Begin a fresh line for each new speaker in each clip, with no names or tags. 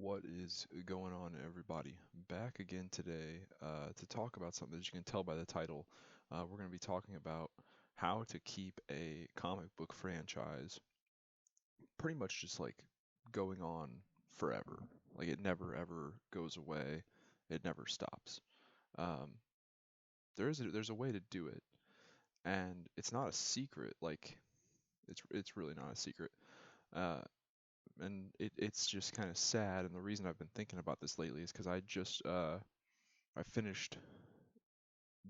What is going on, everybody? Back again today to talk about something that you can tell by the title. We're going to be talking about how to keep a comic book franchise pretty much just like going on forever. Like it never ever goes away, it never stops. Um, there's a way to do it, and it's not a secret. Like it's really not a secret. Uh, and it's just kind of sad. And the reason I've been thinking about this lately is because I finished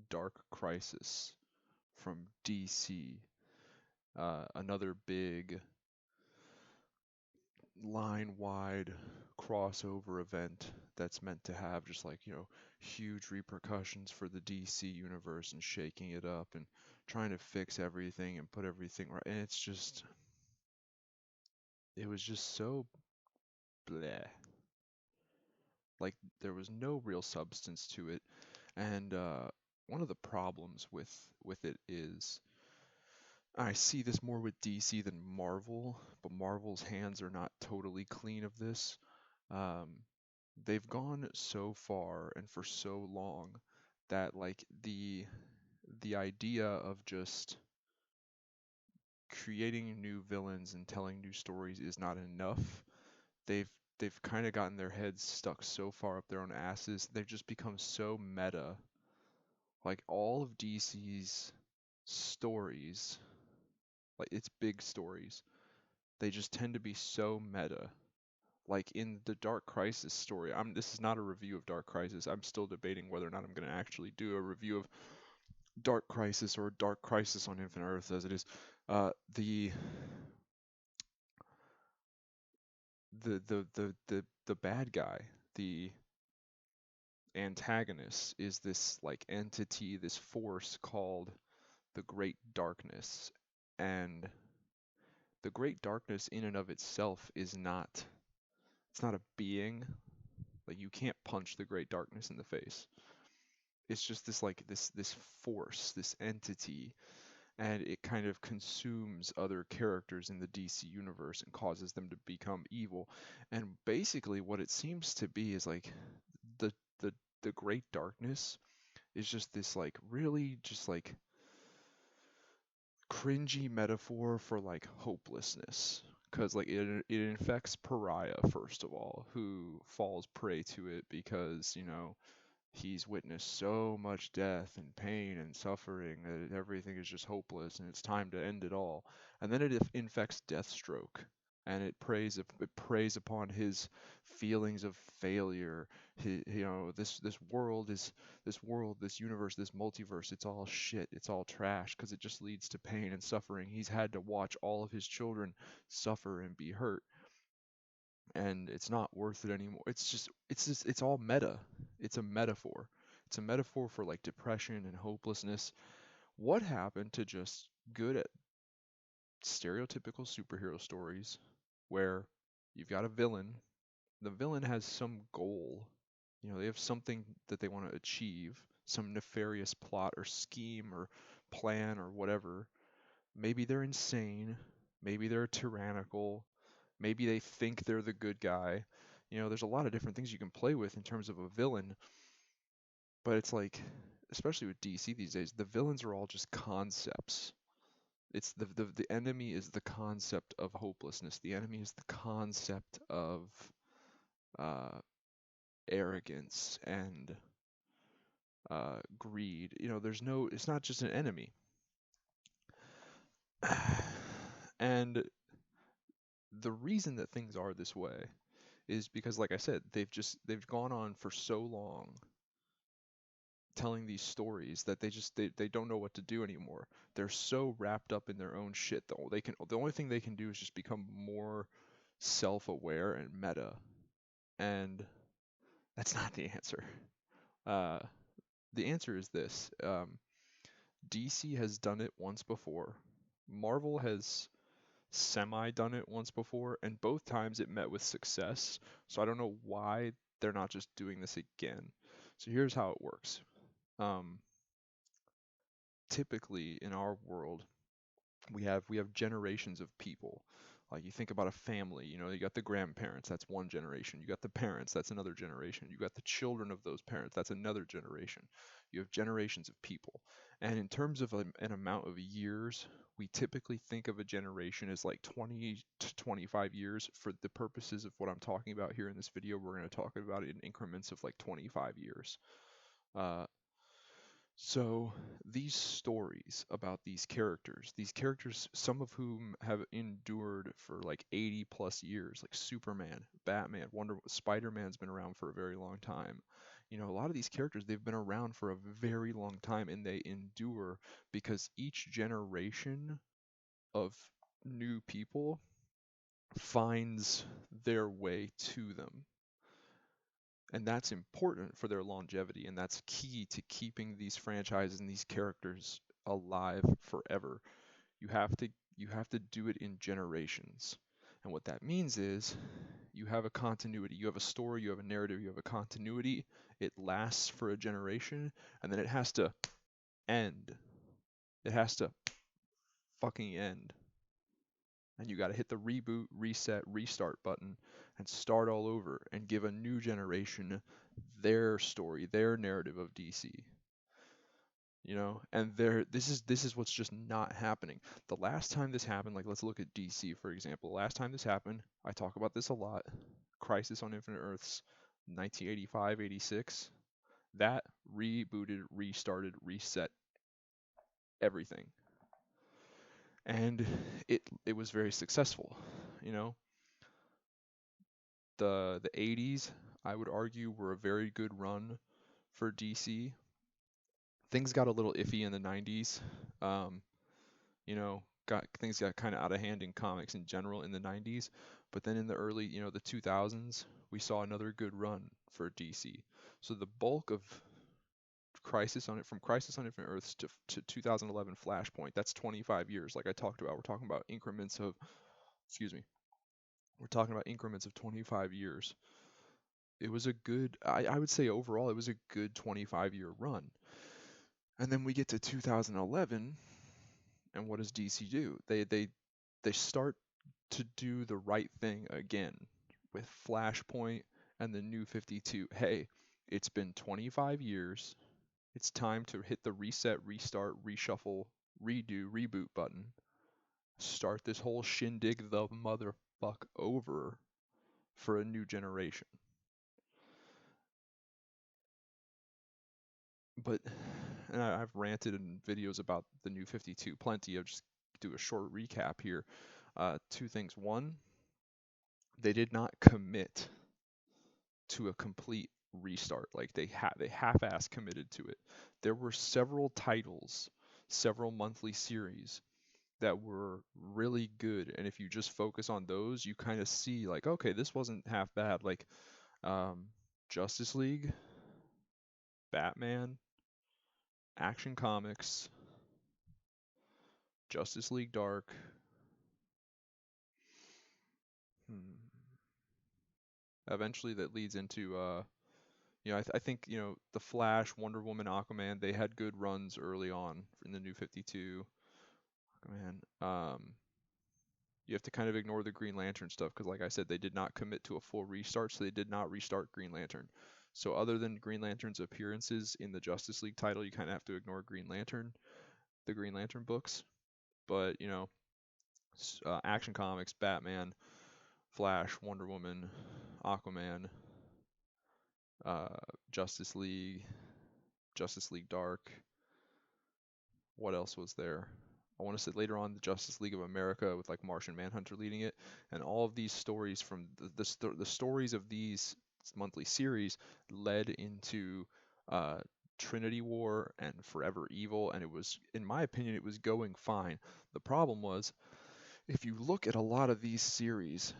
Dark Crisis from DC, another big line-wide crossover event that's meant to have just like huge repercussions for the DC universe and shaking it up and trying to fix everything and put everything right. And it was just so bleh. Like there was no real substance to it. And one of the problems with it is I see this more with DC than Marvel, but Marvel's hands are not totally clean of this. Um, they've gone so far and for so long that like the idea of just creating new villains and telling new stories is not enough. They've they've kind of gotten their heads stuck so far up their own asses. They've just become so meta. Like all of DC's stories, like its big stories, they just tend to be so meta. Like in the Dark Crisis story, this is not a review of Dark Crisis. I'm still debating whether or not I'm going to actually do a review of Dark Crisis or Dark Crisis on Infinite Earth as it is. Uh, the the bad guy, the antagonist, is this like entity, this force called the Great Darkness, and the Great Darkness in and of itself is not, it's not a being. Like you can't punch the Great Darkness in the face. It's just this like this force, this entity, and it kind of consumes other characters in the DC universe and causes them to become evil. And basically what it seems to be is like the the the Great Darkness is just this like really just like cringy metaphor for like hopelessness, because like it infects Pariah first of all, who falls prey to it because he's witnessed so much death and pain and suffering that everything is just hopeless and it's time to end it all. And then it infects Deathstroke, and it preys upon his feelings of failure. This world, this universe, this multiverse, it's all shit, it's all trash because it just leads to pain and suffering. He's had to watch all of his children suffer and be hurt, and it's not worth it anymore. It's all meta. It's a metaphor. It's a metaphor for like depression and hopelessness. What happened to just good at stereotypical superhero stories where you've got a villain, the villain has some goal. They have something that they want to achieve, some nefarious plot or scheme or plan or whatever. Maybe they're insane, maybe they're tyrannical, maybe they think they're the good guy. There's a lot of different things you can play with in terms of a villain, but it's like, especially with DC these days, the villains are all just concepts. It's the enemy is the concept of hopelessness. The enemy is the concept of uh, arrogance and greed. It's not just an enemy. And the reason that things are this way is because, like I said, they've gone on for so long telling these stories that they don't know what to do anymore. They're so wrapped up in their own shit that the only thing they can do is just become more self-aware and meta. And that's not the answer. Uh, the answer is this. DC has done it once before. Marvel has semi done it once before, and both times it met with success. So I don't know why they're not just doing this again. So here's how it works. Um, Typically in our world, we have generations of people. Like you think about a family, you know, you got the grandparents, that's one generation. You got the parents, that's another generation. You got the children of those parents, that's another generation. You have generations of people. And in terms of an amount of years, we typically think of a generation as like 20 to 25 years. For the purposes of what I'm talking about here in this video, we're going to talk about it in increments of like 25 years. Uh, so these stories about these characters, some of whom have endured for like 80 plus years, like Superman, Batman, Spider-Man's been around for a very long time. You know, a lot of these characters, they've been around for a very long time and they endure because each generation of new people finds their way to them. And that's important for their longevity, and that's key to keeping these franchises and these characters alive forever. You have to you have to do it in generations. And what that means is you have a continuity, you have a story, you have a narrative, you have a continuity. It lasts for a generation, and then it has to end. It has to fucking end. And you got to hit the reboot, reset, restart button and start all over and give a new generation their story, their narrative of DC. You know, and this is what's just not happening. The last time this happened, like let's look at DC for example. The last time this happened, I talk about this a lot. Crisis on Infinite Earths, 1985, 86. That rebooted, restarted, reset everything, and it was very successful. You know, the 80s, I would argue, were a very good run for DC. Things got a little iffy in the 90s. Um, you know, got things got kind of out of hand in comics in general in the 90s, but then in the early, you know, the 2000s, we saw another good run for DC. So the bulk of Crisis on Infinite Earths to 2011 Flashpoint, that's 25 years. Like I talked about, we're talking about increments of, excuse me, we're talking about increments of 25 years. It was a good, I would say overall, it was a good 25-year run. And then we get to 2011, and what does DC do? They start to do the right thing again with Flashpoint and the New 52. Hey, it's been 25 years. It's time to hit the reset, restart, reshuffle, redo, reboot button. Start this whole shindig the motherfuck over for a new generation. But, and I've ranted in videos about the New 52 plenty. I'll just do a short recap here. Two things. One, they did not commit to a complete restart. Like they half-ass committed to it. There were several titles, several monthly series that were really good, and if you just focus on those, you kind of see like, okay, this wasn't half bad. Like um, Justice League, Batman, Action Comics, Justice League Dark. Hmm. Eventually, that leads into you know, I think, you know, The Flash, Wonder Woman, Aquaman, they had good runs early on in the New 52. Aquaman. You have to kind of ignore the Green Lantern stuff because, like I said, they did not commit to a full restart, so they did not restart Green Lantern. So other than Green Lantern's appearances in the Justice League title, you kind of have to ignore Green Lantern, the Green Lantern books. But, you know, Action Comics, Batman, Flash, Wonder Woman, Aquaman, uh, Justice League, Justice League Dark. What else was there? I want to say later on the Justice League of America with like Martian Manhunter leading it, and all of these stories from the stories of these monthly series led into uh, Trinity War and Forever Evil, and it was, in my opinion, it was going fine. The problem was, if you look at a lot of these series,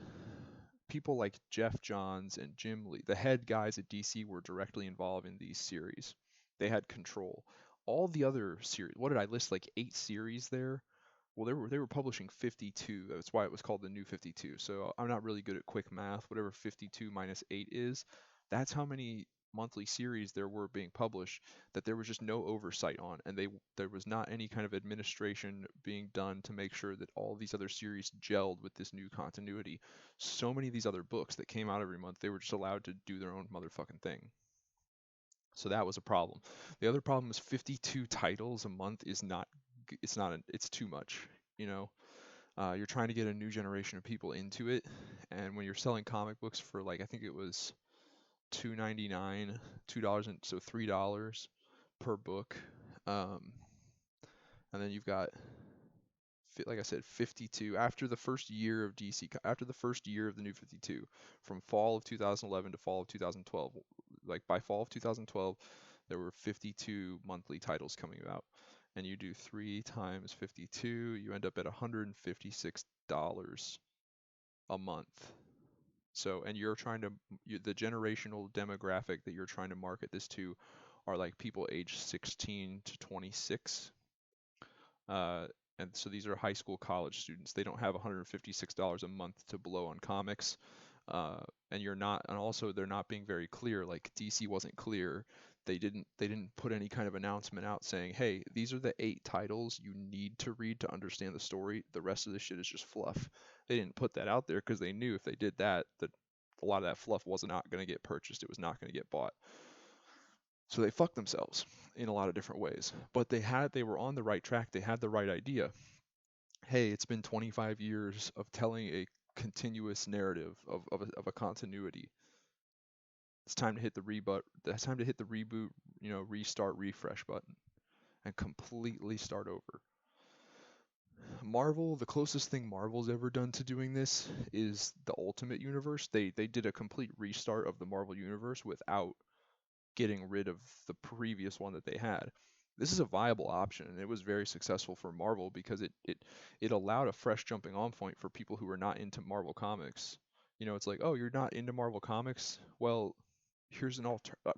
people like Jeff Johns and Jim Lee, the head guys at DC, were directly involved in these series. They had control. All the other series, what did I list? Like 8 series there. Well, they were publishing 52. That's why it was called the New 52. So I'm not really good at quick math. Whatever 52 minus 8 is, that's how many monthly series there were being published that there was just no oversight on, and there was not any kind of administration being done to make sure that all these other series gelled with this new continuity. So many of these other books that came out every month, they were just allowed to do their own motherfucking thing. So that was a problem. The other problem is 52 titles a month is not it's not it's too much, you know. You're trying to get a new generation of people into it, and when you're selling comic books for like I think it was 2.99, $2 and so $3 per book, um, and then you've got like I said 52 after the first year of DC after the first year of the New 52 from fall of 2011 to fall of 2012, like by fall of 2012 there were 52 monthly titles coming out, and you do 3 times 52, you end up at $156 a month. So, and you're trying to, the generational demographic that you're trying to market this to are like people age 16 to 26. Uh, and so these are high school, college students. They don't have $156 a month to blow on comics. And you're not, and also they're not being very clear. Like DC wasn't clear. They didn't put any kind of announcement out saying, hey, these are the 8 titles you need to read to understand the story. The rest of the shit is just fluff. They didn't put that out there because they knew if they did that, that a lot of that fluff was not going to get purchased. It was not going to get bought. So they fucked themselves in a lot of different ways. But they were on the right track. They had the right idea. Hey, it's been 25 years of telling a continuous narrative of a continuity. It's time to hit the reboot. It's time to hit the reboot, restart, refresh button, and completely start over. Marvel, the closest thing Marvel's ever done to doing this is the Ultimate Universe. They did a complete restart of the Marvel Universe without getting rid of the previous one that they had. This is a viable option, and it was very successful for Marvel because it allowed a fresh jumping on point for people who are not into Marvel comics. It's like, oh, you're not into Marvel comics? Well, here's an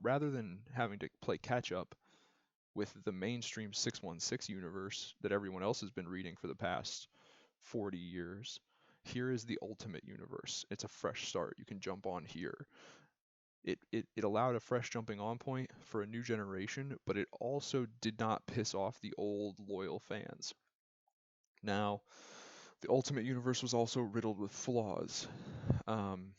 rather than having to play catch up with the mainstream 616 universe that everyone else has been reading for the past 40 years. Here is the Ultimate Universe. It's a fresh start. You can jump on here. It allowed a fresh jumping on point for a new generation, but it also did not piss off the old loyal fans. Now, the Ultimate Universe was also riddled with flaws. Um,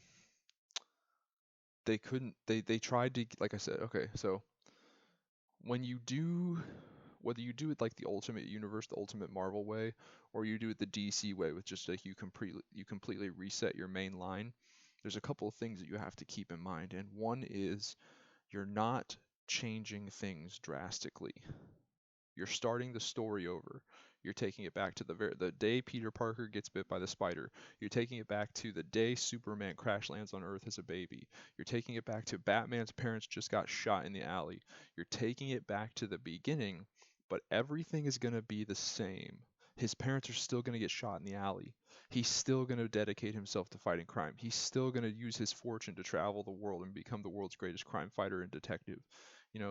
they tried to, like I said, okay, so when you do, whether you do it like the Ultimate Universe, the Ultimate Marvel way, or you do it the DC way with just like you completely reset your main line, there's a couple of things that you have to keep in mind, and one is you're not changing things drastically. You're starting the story over. You're taking it back to the day Peter Parker gets bit by the spider. You're taking it back to the day Superman crash lands on Earth as a baby. You're taking it back to Batman's parents just got shot in the alley. You're taking it back to the beginning, but everything is going to be the same. His parents are still going to get shot in the alley. He's still going to dedicate himself to fighting crime. He's still going to use his fortune to travel the world and become the world's greatest crime fighter and detective.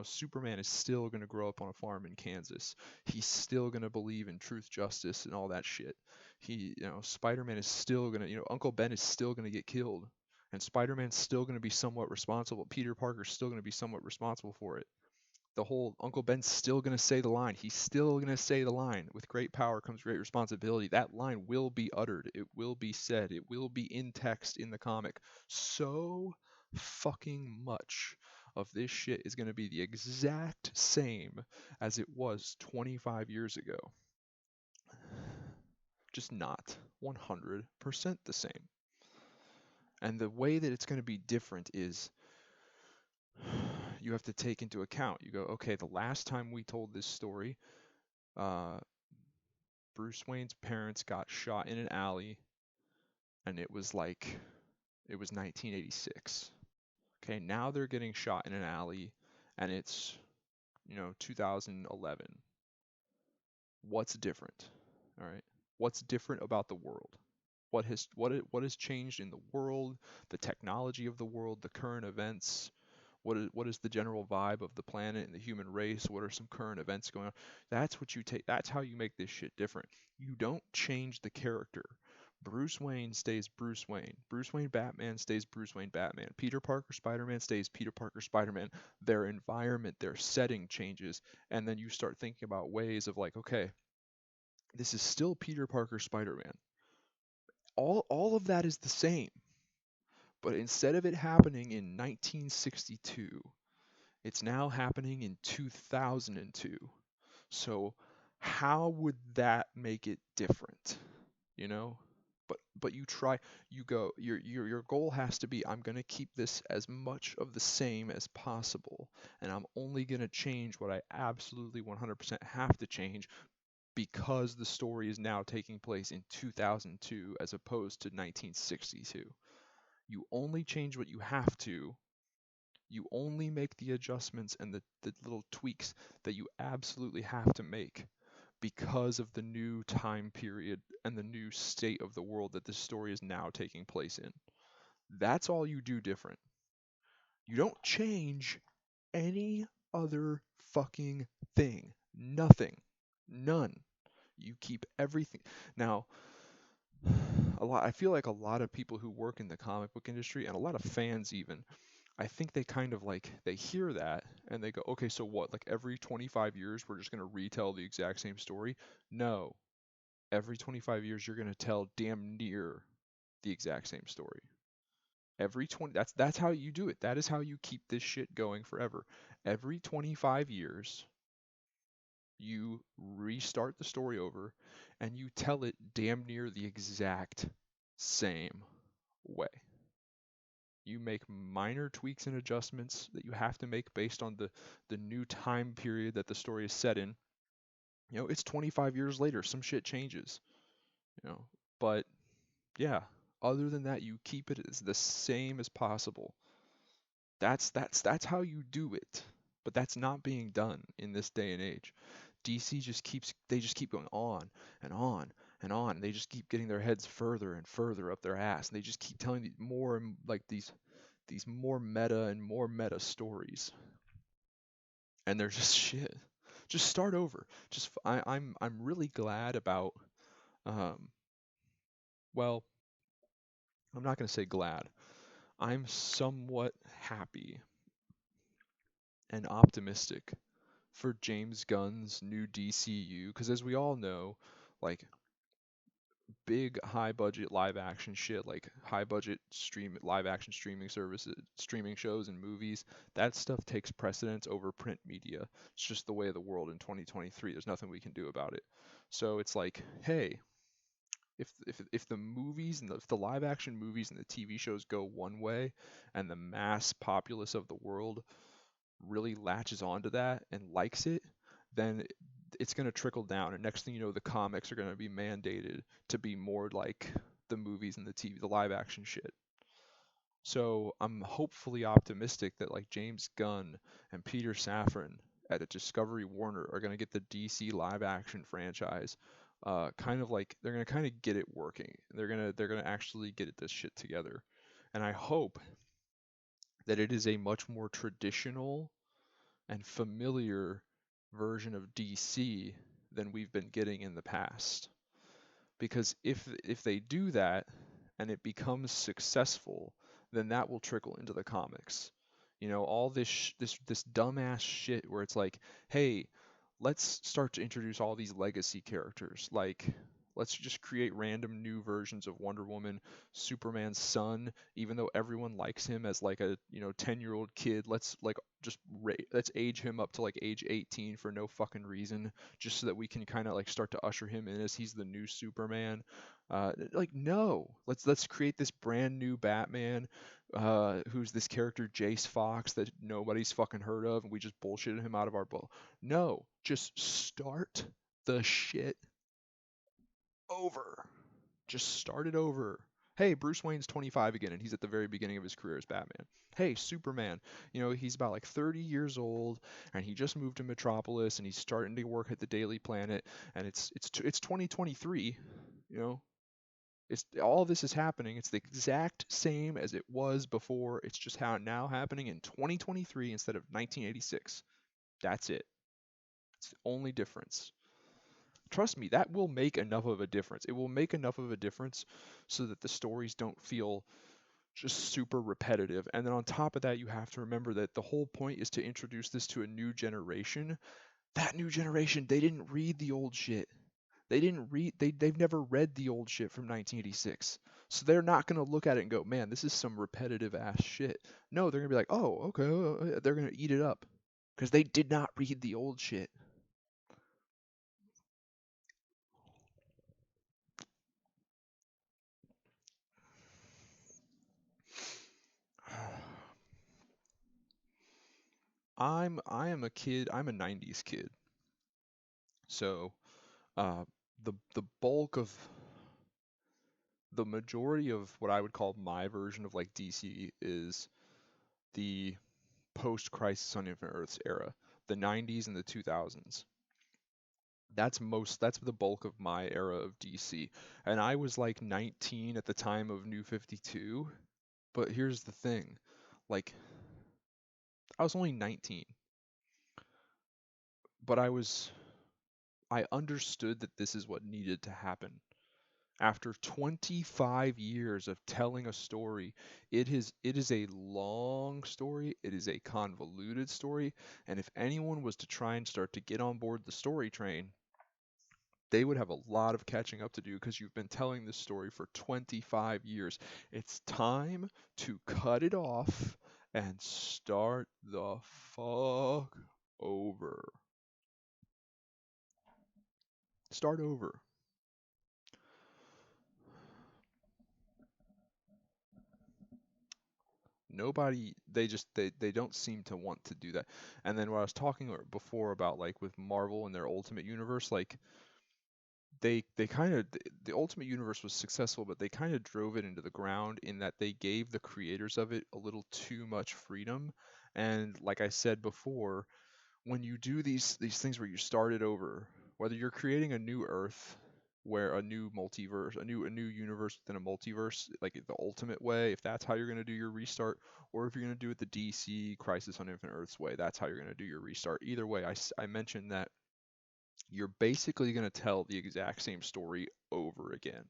Superman is still going to grow up on a farm in Kansas. He's still going to believe in truth, justice, and all that shit. Spider-Man is still going to, Uncle Ben is still going to get killed. And Spider-Man's still going to be somewhat responsible. Peter Parker's still going to be somewhat responsible for it. The whole Uncle Ben's still going to say the line. He's still going to say the line. With great power comes great responsibility. That line will be uttered. It will be said. It will be in text in the comic. So fucking much of this shit is going to be the exact same as it was 25 years ago. Just not 100% the same. And the way that it's going to be different is you have to take into account. You go, okay, the last time we told this story, Bruce Wayne's parents got shot in an alley, and it was 1986. Okay, now they're getting shot in an alley, and it's 2011. What's different? All right, what's different about the world? What has changed in the world, the technology of the world, the current events? What is the general vibe of the planet and the human race? What are some current events going on? That's what you take. That's how you make this shit different. You don't change the character, Bruce Wayne stays Bruce Wayne. Bruce Wayne Batman stays Bruce Wayne Batman. Peter Parker Spider-Man stays Peter Parker Spider-Man. Their environment, their setting changes, and then you start thinking about ways of like, okay, this is still Peter Parker Spider-Man. All of that is the same, but instead of it happening in 1962, it's now happening in 2002. So how would that make it different? You know? But you try, you go, your goal has to be, I'm going to keep this as much of the same as possible, and I'm only going to change what I absolutely 100% have to change because the story is now taking place in 2002 as opposed to 1962. You only change what you have to. You only make the adjustments and the little tweaks that you absolutely have to make because of the new time period and the new state of the world that this story is now taking place in. That's all you do different. You don't change any other fucking thing. Nothing. None. You keep everything. Now, I feel like a lot of people who work in the comic book industry and a lot of fans even, I think they kind of like they hear that and they go, okay, so what? Like every 25 years we're just going to retell the exact same story? No. Every 25 years you're going to tell damn near the exact same story. Every 20 that's how you do it. That is how you keep this shit going forever. Every 25 years you restart the story over and you tell it damn near the exact same way. You make minor tweaks and adjustments that you have to make based on the new time period that the story is set in. You know, it's 25 years later, some shit changes, you know. But yeah, other than that, you keep it as the same as possible. That's how you do it. But that's not being done in this day and age. DC just keep going on and on and on. They just keep getting their heads further and further up their ass. And they just keep telling more and like these more meta and more meta stories. And they're just shit. Just start over. I'm really glad about um well, I'm not gonna say glad. I'm somewhat happy and optimistic for James Gunn's new DCU because as we all know, like big high budget live action shit like high budget stream live action streaming services, streaming shows and movies, that stuff takes precedence over print media. It's just the way of the world in 2023. There's nothing we can do about it. So it's like, hey, if the movies and if the live action movies and the TV shows go one way and the mass populace of the world really latches onto that and likes it, then it's going to trickle down. And next thing you know, the comics are going to be mandated to be more like the movies and the TV, the live action shit. So I'm hopefully optimistic that like James Gunn and Peter Safran at a Discovery Warner are going to get the DC live action franchise. Kind of like they're gonna kind of get it working. They're gonna actually get this shit together, and I hope that it is a much more traditional and familiar version of DC than we've been getting in the past. Because if they do that and it becomes successful, then that will trickle into the comics. You know, all this dumbass shit where it's like, hey, let's start to introduce all these legacy characters. Like, let's just create random new versions of Wonder Woman, Superman's son, even though everyone likes him as like a, 10-year-old kid. Let's like let's age him up to like age 18 for no fucking reason, just so that we can kind of like start to usher him in as he's the new Superman. Like no, let's create this brand new Batman, who's this character Jace Fox that nobody's fucking heard of, and we just bullshitted him out of our book. No, just start the shit over. Just start it over. Hey, Bruce Wayne's 25 again, and he's at the very beginning of his career as Batman. Hey, Superman, he's about like 30 years old, and he just moved to Metropolis, and he's starting to work at the Daily Planet, and it's 2023, you know. It's all this is happening. It's the exact same as it was before. It's just how now happening in 2023 instead of 1986. That's it. It's the only difference. Trust me, that will make enough of a difference. It will make enough of a difference so that the stories don't feel just super repetitive. And then on top of that, you have to remember that the whole point is to introduce this to a new generation. That new generation, they didn't read the old shit. They didn't read they've never read the old shit from 1986. So they're not going to look at it and go, "Man, this is some repetitive ass shit." No, they're going to be like, "Oh, okay." They're going to eat it up because they did not read the old shit. I am a kid. I'm a 90s kid. So, uh the bulk of the majority of what I would call my version of like DC is the post Crisis on Infinite Earths era, the 90s and the 2000s. That's the bulk of my era of DC. And I was like 19 at the time of New 52, but here's the thing. Like I was only 19, but I understood that this is what needed to happen. After 25 years of telling a story, it is a long story, it is a convoluted story, and if anyone was to try and start to get on board the story train, they would have a lot of catching up to do because you've been telling this story for 25 years. It's time to cut it off and start the fuck over. Start over. Nobody, they don't seem to want to do that. And then what I was talking before about like with Marvel and their Ultimate Universe, like they kind of the Ultimate Universe was successful, but they kind of drove it into the ground in that they gave the creators of it a little too much freedom. And like I said before, when you do these things where you start it over, whether you're creating a new Earth, where a new multiverse, a new universe within a multiverse, like the ultimate way, if that's how you're going to do your restart, or if you're going to do it the DC Crisis on Infinite Earths way, that's how you're going to do your restart. Either way, I mentioned that you're basically going to tell the exact same story over again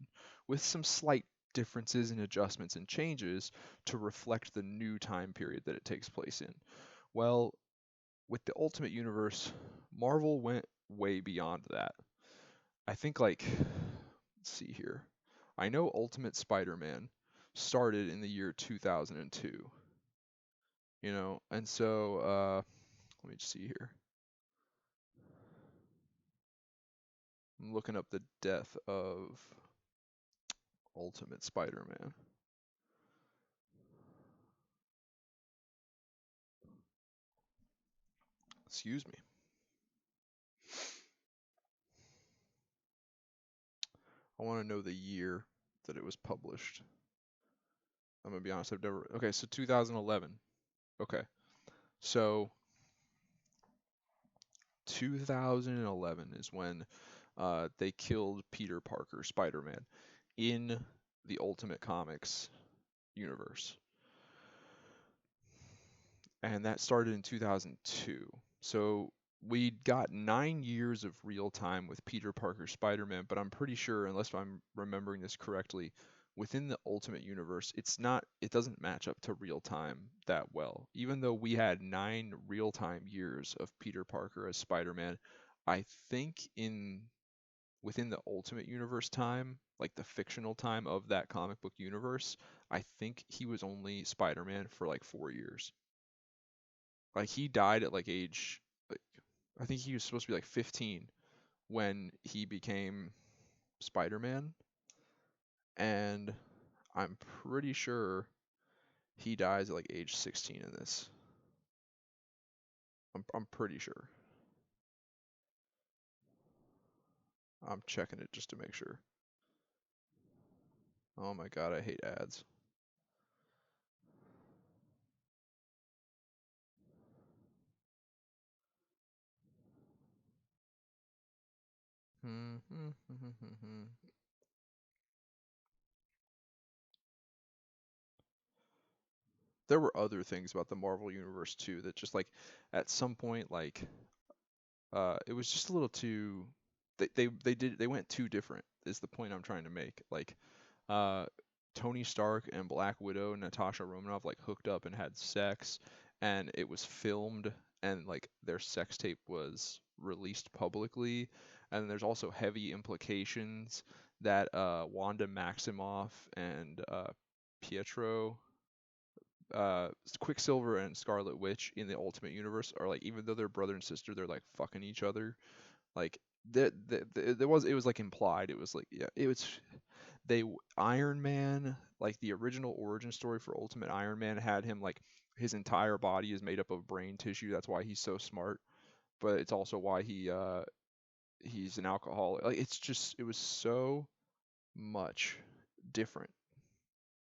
with some slight differences and adjustments and changes to reflect the new time period that it takes place in. Well, with the Ultimate Universe, Marvel went way beyond that. I think like let's see here. I know Ultimate Spider-Man started in the year 2002, and so let me just see here. I'm looking up the death of Ultimate Spider-Man. Excuse me. I want to know the year that it was published. I'm gonna be honest, I've never. Okay, so 2011. Okay, so 2011 is when they killed Peter Parker, Spider-Man, in the Ultimate Comics universe, and that started in 2002. So we got 9 years of real time with Peter Parker Spider-Man, but I'm pretty sure, unless I'm remembering this correctly, within the Ultimate Universe, it doesn't match up to real time that well. Even though we had 9 real-time years of Peter Parker as Spider-Man, I think in within the Ultimate Universe time, like the fictional time of that comic book universe, I think he was only Spider-Man for like 4 years. Like he died at like age, like, I think he was supposed to be like 15 when he became Spider-Man, and I'm pretty sure he dies at like age 16 in this. I'm pretty sure. I'm checking it just to make sure. Oh my god, I hate ads. There were other things about the Marvel universe too that just like at some point like it was just a little too they went too different is the point I'm trying to make. Like uh Tony Stark and Black Widow and Natasha Romanoff like hooked up and had sex, and it was filmed, and like their sex tape was released publicly, and there's also heavy implications that Wanda Maximoff and Pietro Quicksilver and Scarlet Witch in the Ultimate Universe are like, even though they're brother and sister, they're like fucking each other. Like there was, it was like implied. It was like, yeah, it was they Iron Man, like the original origin story for Ultimate Iron Man had him like his entire body is made up of brain tissue. That's why he's so smart, but it's also why he's an alcoholic. Like it's just, it was so much different.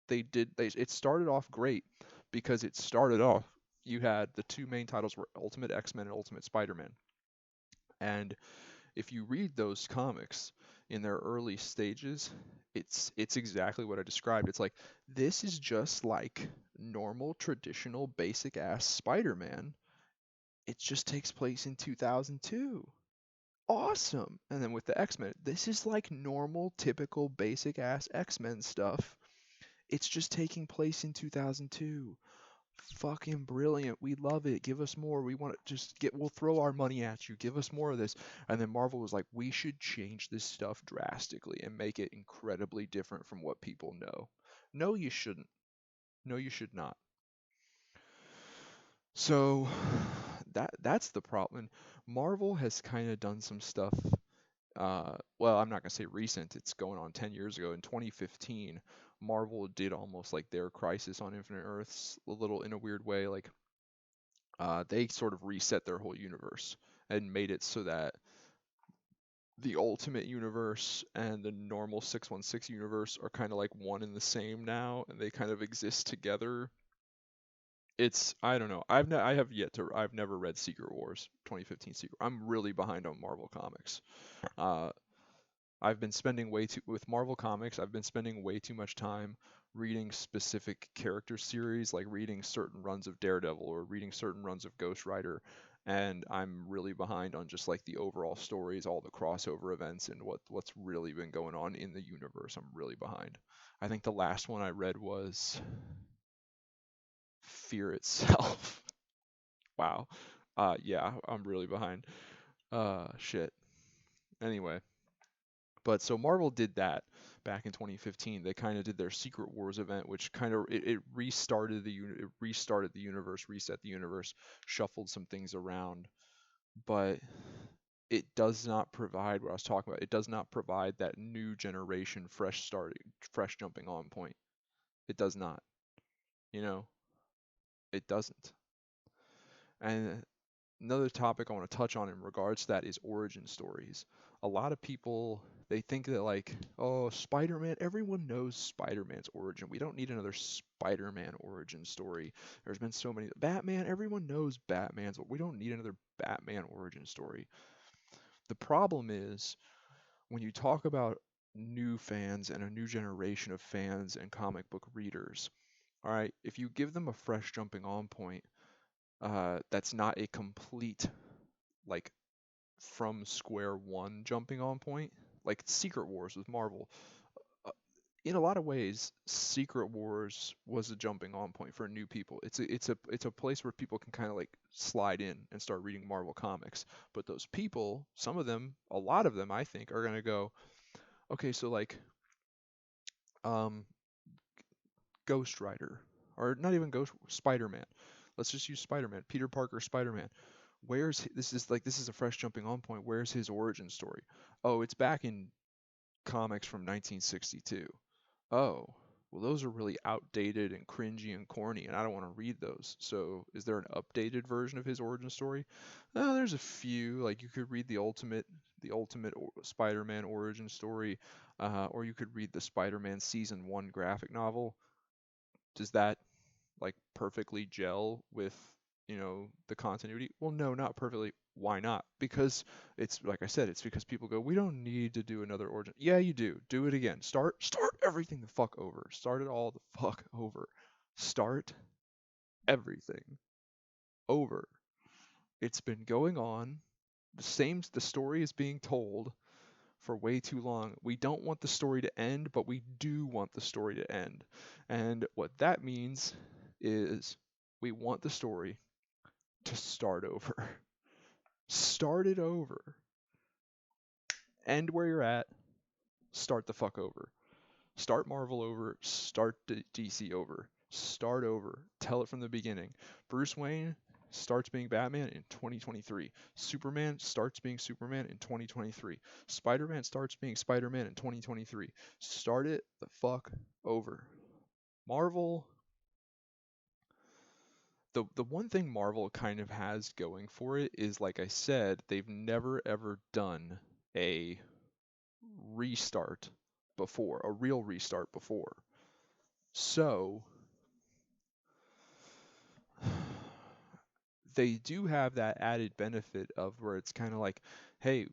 It started off great because it started off, you had the two main titles were Ultimate X-Men and Ultimate Spider-Man. And if you read those comics in their early stages, it's exactly what I described. It's like, this is just like normal traditional basic ass Spider-Man. It just takes place in 2002. Awesome. And then with the X-Men, this is like normal typical basic ass X-Men stuff. It's just taking place in 2002. Fucking brilliant. We love it. Give us more. We want to just get, we'll throw our money at you. Give us more of this. And then Marvel was like, we should change this stuff drastically and make it incredibly different from what people know. No, you shouldn't. No, you should not. So that's the problem. Marvel has kind of done some stuff. Well, I'm not gonna say recent. It's going on 10 years ago. In 2015, Marvel did almost like their Crisis on Infinite Earths a little in a weird way. Like they sort of reset their whole universe and made it so that the Ultimate Universe and the normal 616 universe are kind of like one and the same now, and they kind of exist together. It's, I don't know. I have yet to, I've never read Secret Wars 2015 Secret. I'm really behind on Marvel comics. Uh, I've been spending way too with Marvel Comics. I've been spending way too much time reading specific character series, like reading certain runs of Daredevil or reading certain runs of Ghost Rider, and I'm really behind on just like the overall stories, all the crossover events, and what's really been going on in the universe. I'm really behind. I think the last one I read was Fear itself. Wow. Yeah, I'm really behind. Shit. Anyway. But so Marvel did that back in 2015. They kind of did their Secret Wars event, which kind of it restarted it restarted the universe, reset the universe, shuffled some things around, but it does not provide what I was talking about. It does not provide that new generation fresh jumping on point. It does not. You know, it doesn't. And another topic I want to touch on in regards to that is origin stories. A lot of people, they think that like, oh, Spider-Man, everyone knows Spider-Man's origin. We don't need another Spider-Man origin story. There's been so many. Batman, everyone knows Batman's. We don't need another Batman origin story. The problem is when you talk about new fans and a new generation of fans and comic book readers, all right, if you give them a fresh jumping on point, that's not a complete like from square one jumping on point, like Secret Wars with Marvel. Uh, in a lot of ways, Secret Wars was a jumping on point for new people. It's a place where people can kind of like slide in and start reading Marvel comics. But those people, some of them, a lot of them, I think, are gonna go, okay, so like um, Ghost Rider, or not even Ghost Spider-Man. Let's just use Spider-Man, Peter Parker Spider-Man. This is a fresh jumping on point. Where's his origin story? Oh, it's back in comics from 1962. Oh, well, those are really outdated and cringy and corny, and I don't want to read those. So, is there an updated version of his origin story? There's a few. Like you could read the Ultimate Spider-Man origin story, or you could read the Spider-Man Season 1 graphic novel. Does that like perfectly gel with, the continuity? Well, no, not perfectly. Why not? Because it's like I said, it's because people go, we don't need to do another origin. Yeah, you do. Do it again. Start everything the fuck over. Start it all the fuck over. Start everything over. It's been going on. The story is being told. for way too long. We don't want the story to end, but we do want the story to end. And what that means is we want the story to start over. Start it over. End where you're at, start the fuck over. Start Marvel over, start DC over. Start over. Tell it from the beginning. Bruce Wayne starts being Batman in 2023. Superman starts being Superman in 2023. Spider-Man starts being Spider-Man in 2023. Start it the fuck over. Marvel, the one thing Marvel kind of has going for it is, like I said, they've never ever done a restart before, a real restart before. So they do have that added benefit of where it's kind of like, hey,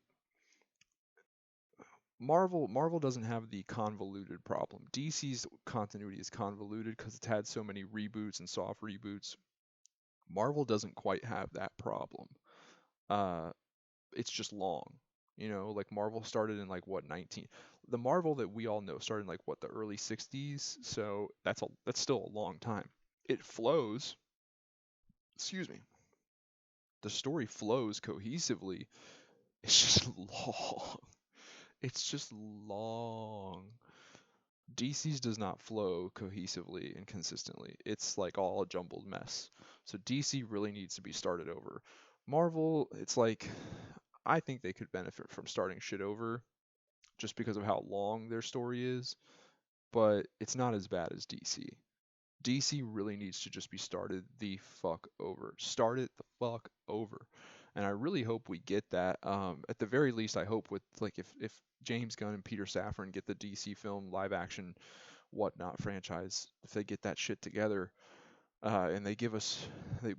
Marvel doesn't have the convoluted problem. DC's continuity is convoluted because it's had so many reboots and soft reboots. Marvel doesn't quite have that problem. Uh, it's just long. You know, like Marvel started in like what 19. The Marvel that we all know started in like what the early 60s. So that's still a long time. It flows. Excuse me. The story flows cohesively. It's just long. It's just long. DC's does not flow cohesively and consistently. It's like all a jumbled mess. So DC really needs to be started over. Marvel, it's like I think they could benefit from starting shit over just because of how long their story is, but it's not as bad as DC. DC really needs to just be started the fuck over. Start it the fuck over. And I really hope we get that. At the very least, I hope with like if James Gunn and Peter Safran get the DC film live action whatnot franchise, if they get that shit together, and they give us,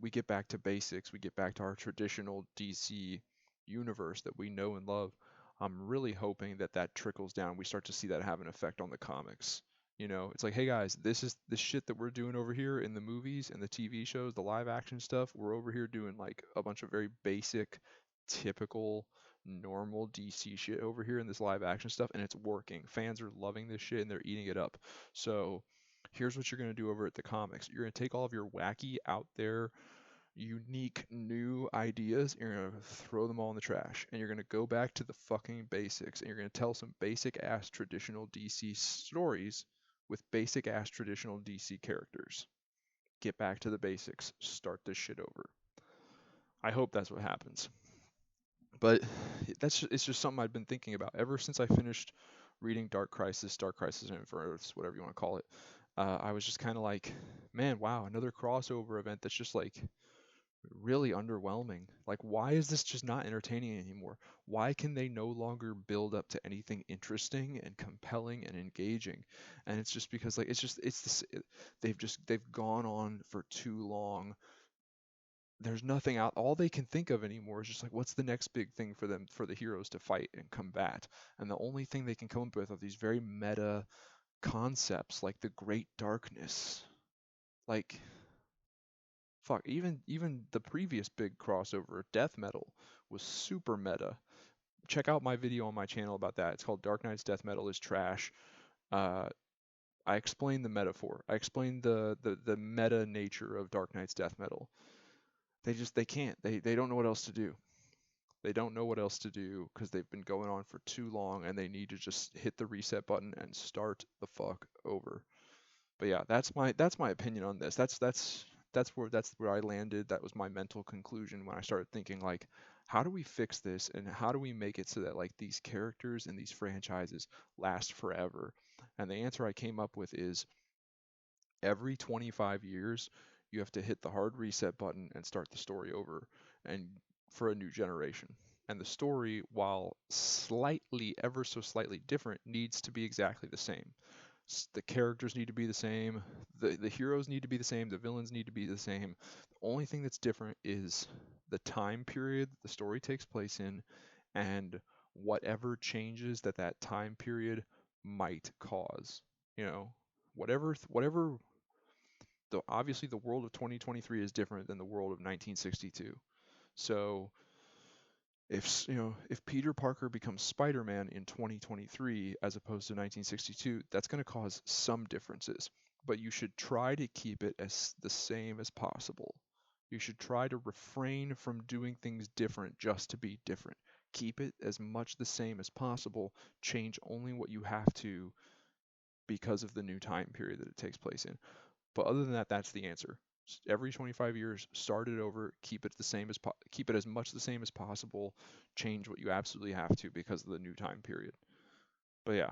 we get back to basics, we get back to our traditional DC universe that we know and love. I'm really hoping that that trickles down. We start to see that have an effect on the comics. You know, it's like, hey guys, this is the shit that we're doing over here in the movies and the TV shows, the live action stuff. We're over here doing like a bunch of very basic, typical, normal DC shit over here in this live action stuff, and it's working. Fans are loving this shit and they're eating it up. So, here's what you're going to do over at the comics. You're going to take all of your wacky, out there, unique, new ideas, you're going to throw them all in the trash. And you're going to go back to the fucking basics. And you're going to tell some basic ass traditional DC stories with basic ass traditional DC characters. Get back to the basics. Start this shit over. I hope that's what happens. But it's just something I've been thinking about ever since I finished reading Dark Crisis and Inferno, whatever you want to call it. I was just kind of like, man, wow, another crossover event that's just like really underwhelming. Like, why is this just not entertaining anymore? Why can they no longer build up to anything interesting and compelling and engaging? And it's just because like it's this they've gone on for too long. There's nothing out. All they can think of anymore is just like, what's the next big thing for them, for the heroes to fight and combat? And the only thing they can come up with are these very meta concepts like the Great Darkness. Like, fuck, even the previous big crossover, Death Metal, was super meta. Check out my video on my channel about that. It's called Dark Knight's Death Metal is Trash. Uh, I explain the metaphor. I explain the meta nature of Dark Knight's Death Metal. They can't. They don't know what else to do. They don't know what else to do because they've been going on for too long and they need to just hit the reset button and start the fuck over. But yeah, that's my opinion on this. That's where I landed. That was my mental conclusion when I started thinking like, how do we fix this and how do we make it so that like these characters and these franchises last forever? And the answer I came up with is every 25 years you have to hit the hard reset button and start the story over and for a new generation. And the story, while slightly, ever so slightly different, needs to be exactly the same. The characters need to be the same, the heroes need to be the same, the villains need to be the same. The only thing that's different is the time period the story takes place in and whatever changes that that time period might cause. You know, whatever obviously the world of 2023 is different than the world of 1962. So If Peter Parker becomes Spider-Man in 2023 as opposed to 1962, that's going to cause some differences, but you should try to keep it as the same as possible. You should try to refrain from doing things different just to be different. Keep it as much the same as possible. Change only what you have to because of the new time period that it takes place in. But other than that, that's the answer. Every 25 years, start it over, keep it as much the same as possible, change what you absolutely have to because of the new time period. But yeah,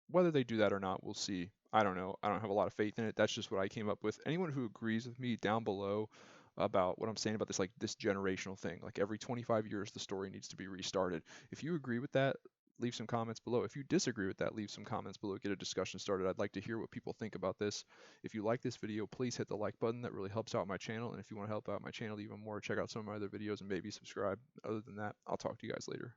whether they do that or not, we'll see. I don't know. I don't have a lot of faith in it. That's just what I came up with. Anyone who agrees with me down below about what I'm saying about this generational thing, like every 25 years the story needs to be restarted. If you agree with that, leave some comments below. If you disagree with that, leave some comments below. Get a discussion started. I'd like to hear what people think about this. If you like this video, please hit the like button. That really helps out my channel. And if you want to help out my channel even more, check out some of my other videos and maybe subscribe. Other than that, I'll talk to you guys later.